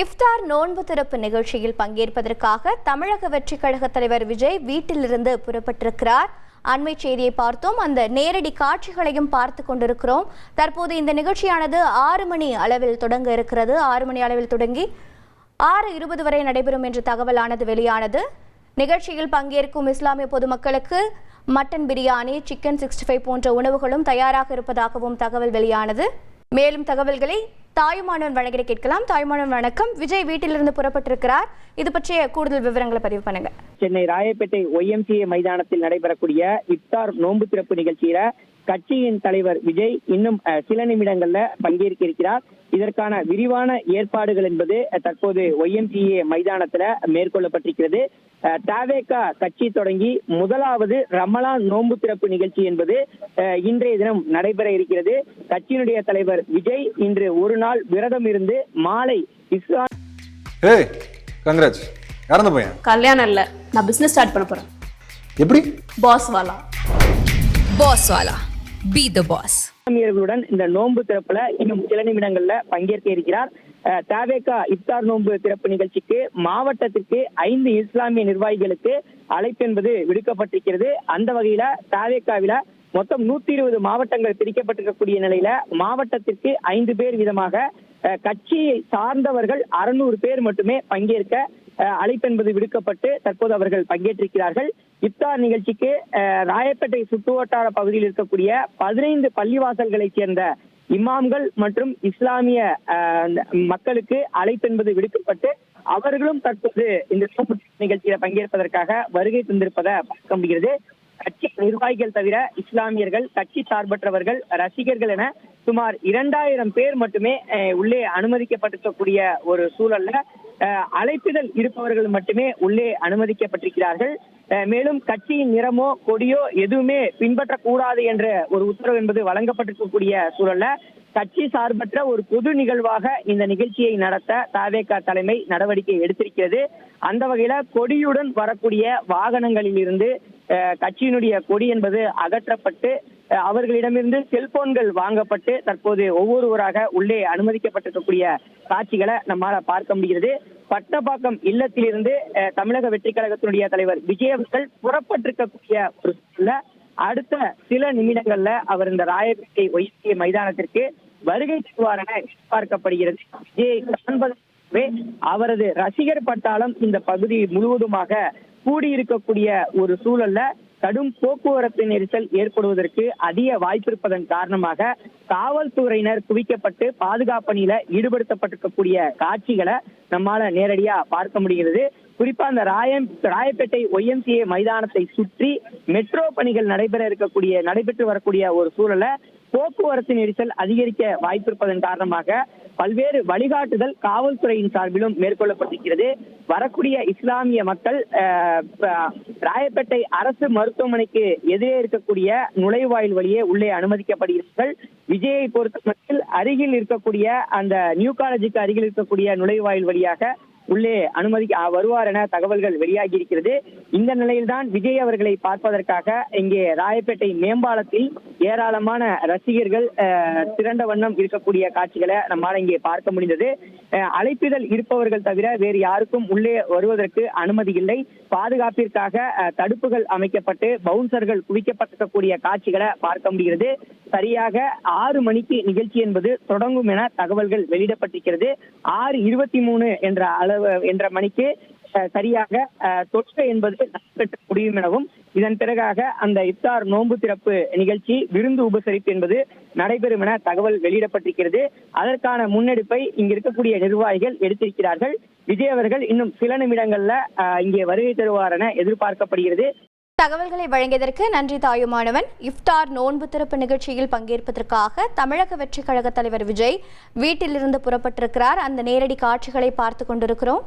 இஃப்தார் நோன்பு திறப்பு நிகழ்ச்சியில் பங்கேற்பதற்காக தமிழக வெற்றி கழக தலைவர் விஜய் வீட்டிலிருந்து புறப்பட்டிருக்கிறார். அண்மை செய்தியை பார்த்தோம். அந்த நேரடி காட்சிகளையும் பார்த்து கொண்டிருக்கிறோம். தற்போது இந்த நிகழ்ச்சியானது 6 மணி அளவில் தொடங்க இருக்கிறது. 6 மணி அளவில் தொடங்கி 6:20 வரை நடைபெறும் என்ற தகவலானது வெளியானது. நிகழ்ச்சியில் பங்கேற்கும் இஸ்லாமிய பொதுமக்களுக்கு மட்டன் பிரியாணி, சிக்கன் 65 போன்ற உணவுகளும் தயாராக இருப்பதாகவும் தகவல் வெளியானது. மேலும் தகவல்களை தாயுமானவன் வழங்கிட கேட்கலாம். தாயுமானவன் வணக்கம். விஜய் வீட்டிலிருந்து புறப்பட்டிருக்கிறார். இது பற்றிய கூடுதல் விவரங்களை பதிவு பண்ணுங்க. சென்னை ராயப்பேட்டை YMCA மைதானத்தில் நடைபெறக்கூடிய இஃப்தார் நோன்பு திறப்பு நிகழ்ச்சியில கட்சியின் தலைவர் விஜய் இன்னும் சில நிமிடங்கள்ல பங்கேற்க இருக்கிறார். இதற்கான விரிவான ஏற்பாடுகள் என்பது தற்போது YMCA மைதானத்துல மேற்கொள்ளப்பட்டிருக்கிறது. தவேக கட்சி தொடங்கி முதலாவது ரமலான் நோன்பு திறப்பு நிகழ்ச்சி என்பது இன்றைய தினம் நடைபெற இருக்கிறது. கட்சியினுடைய தலைவர் விஜய் இன்று ஒரு நாள் விரதம் இருந்து மாலை கல்யாணம் இல்ல, நான் பிசினஸ் ஸ்டார்ட் பண்ண போறேன். எப்படி? பாஸ் வாலா பி தி பாஸ். இஸ்லாமியர்களுடன் இந்த நோன்பு திறப்புல இன்னும் சில நிமிடங்கள்ல பங்கேற்க இருக்கிறார். தவேக இஃப்தார் நோன்பு திறப்பு நிகழ்ச்சிக்கு மாவட்டத்திற்கு 5 இஸ்லாமிய நிர்வாகிகளுக்கு அழைப்பு என்பது விடுக்கப்பட்டிருக்கிறது. அந்த வகையில தவேகவில மொத்தம் 120 மாவட்டங்கள் பிரிக்கப்பட்டிருக்கக்கூடிய நிலையில மாவட்டத்திற்கு 5 பேர் வீதமாக கட்சியை சார்ந்தவர்கள் 600 பேர் மட்டுமே பங்கேற்க அழைப்பு என்பது விடுக்கப்பட்டு தற்போது அவர்கள் பங்கேற்றிருக்கிறார்கள். இஃப்தார் நிகழ்ச்சிக்கு ராயப்பேட்டை சுற்றுவட்டார பகுதியில் இருக்கக்கூடிய 15 பள்ளிவாசல்களை சேர்ந்த இமாம்கள் மற்றும் இஸ்லாமிய மக்களுக்கு அழைப்பு என்பது விடுக்கப்பட்டு அவர்களும் தற்போது இந்த நிகழ்ச்சியில பங்கேற்பதற்காக வருகை தந்திருப்பதை பார்க்க முடிகிறது. கட்சி நிர்வாகிகள் தவிர இஸ்லாமியர்கள், கட்சி சார்பற்றவர்கள், ரசிகர்கள் என சுமார் 2000 பேர் மட்டுமே உள்ளே அனுமதிக்கப்பட்டிருக்கக்கூடிய ஒரு சூழல்ல அழைப்பிதழ் இருப்பவர்கள் மட்டுமே உள்ளே அனுமதிக்கப்பட்டிருக்கிறார்கள். மேலும் கட்சியின் நிறமோ கொடியோ எதுவுமே பின்பற்றக்கூடாது என்ற ஒரு உத்தரவு என்பது வழங்கப்பட்டிருக்கக்கூடிய சூழல்ல கட்சி சார்பற்ற ஒரு பொது நிகழ்வாக இந்த நிகழ்ச்சியை நடத்த தவேக தலைமை நடவடிக்கை எடுத்திருக்கிறது. அந்த வகையில கொடியுடன் வரக்கூடிய வாகனங்களில் இருந்து கட்சியினுடைய கொடி என்பது அகற்றப்பட்டு அவர்களிடமிருந்து செல்போன்கள் வாங்கப்பட்டு தற்போது ஒவ்வொருவராக உள்ளே அனுமதிக்கப்பட்டிருக்கக்கூடிய காட்சிகளை நம்மால பார்க்க முடிகிறது. பட்டப்பாக்கம் இல்லத்திலிருந்து தமிழக வெற்றி கழகத்தினுடைய தலைவர் விஜய் அவர்கள் புறப்பட்டிருக்கக்கூடிய ஒரு சூழல்ல அடுத்த சில நிமிடங்கள்ல அவர் இந்த ராயப்பேட்டை YMCA மைதானத்திற்கு வருகை தருவார் என எதிர்பார்க்கப்படுகிறது. விஜய் காண்பதற்கே அவரது ரசிகர் பட்டாளம் இந்த பகுதி முழுவதுமாக கூடியிருக்கக்கூடிய ஒரு சூழல்ல கடும் போக்குவரத்து நெரிசல் ஏற்படுவதற்கு அதிக வாய்ப்பு இருப்பதன் காரணமாக காவல்துறையினர் குவிக்கப்பட்டு பாதுகாப்பு பணியில ஈடுபடுத்தப்பட்டிருக்கக்கூடிய காட்சிகளை நம்மால நேரடியா பார்க்க முடிகிறது. குறிப்பா அந்த ராயப்பேட்டை YMCA மைதானத்தை சுற்றி மெட்ரோ பணிகள் நடைபெற்று வரக்கூடிய ஒரு சூழல போக்குவரத்து நெரிசல் அதிகரிக்க வாய்ப்பு இருப்பதன் காரணமாக பல்வேறு வழிகாட்டுதல் காவல்துறையின் சார்பிலும் மேற்கொள்ளப்பட்டிருக்கிறது. வரக்கூடிய இஸ்லாமிய மக்கள் ராயப்பேட்டை அரசு மருத்துவமனைக்கு எதிரே இருக்கக்கூடிய நுழைவாயில் வழியே உள்ளே அனுமதிக்கப்படுகிறார்கள். விஜயை பொறுத்தமட்டில் அருகில் இருக்கக்கூடிய அந்த நியூ காலேஜுக்கு அருகில் இருக்கக்கூடிய நுழைவாயில் வழியாக உள்ளே வருவார் என தகவல்கள் வெளியாகி இருக்கிறது. இந்த நிலையில்தான் விஜய் அவர்களை பார்ப்பதற்காக இங்கே ராயப்பேட்டை மேம்பாலத்தில் ஏராளமான ரசிகர்கள் திரண்ட வண்ணம் இருக்கக்கூடிய காட்சிகளை நம்மால் இங்கே பார்க்க முடிந்தது. அழைப்பிதழ் இருப்பவர்கள் தவிர வேறு யாருக்கும் உள்ளே வருவதற்கு அனுமதி இல்லை. பாதுகாப்பிற்காக தடுப்புகள் அமைக்கப்பட்டு பவுன்சர்கள் குவிக்கப்பட்டிருக்கக்கூடிய காட்சிகளை பார்க்க முடிகிறது. சரியாக 6 மணிக்கு நிகழ்ச்சி என்பது தொடங்கும் என தகவல்கள் வெளியிடப்பட்டிருக்கிறது. 6:23 என்ற மணிக்கு சரியாக தொற்று என்பது நடைபெற்ற முடியும் எனவும் இதன் பிறகாக அந்த இஃப்தார் நோன்பு திறப்பு நிகழ்ச்சி விருந்து உபசரிப்பு என்பது நடைபெறும் என தகவல் வெளியிடப்பட்டிருக்கிறது. அதற்கான முன்னெடுப்பை இங்கு இருக்கக்கூடிய நிர்வாகிகள் எடுத்திருக்கிறார்கள். விஜய் அவர்கள் இன்னும் சில நிமிடங்கள்ல இங்கே வருகை தருவார் என எதிர்பார்க்கப்படுகிறது. தகவல்களை வழங்கியதற்கு நன்றி தாயுமானவன். இஃப்தார் நோன்பு திறப்பு நிகழ்ச்சியில் பங்கேற்பதற்காக தமிழக வெற்றி கழக தலைவர் விஜய் வீட்டிலிருந்து புறப்பட்டிருக்கிறார். அந்த நேரடி காட்சிகளை பார்த்து கொண்டிருக்கிறோம்.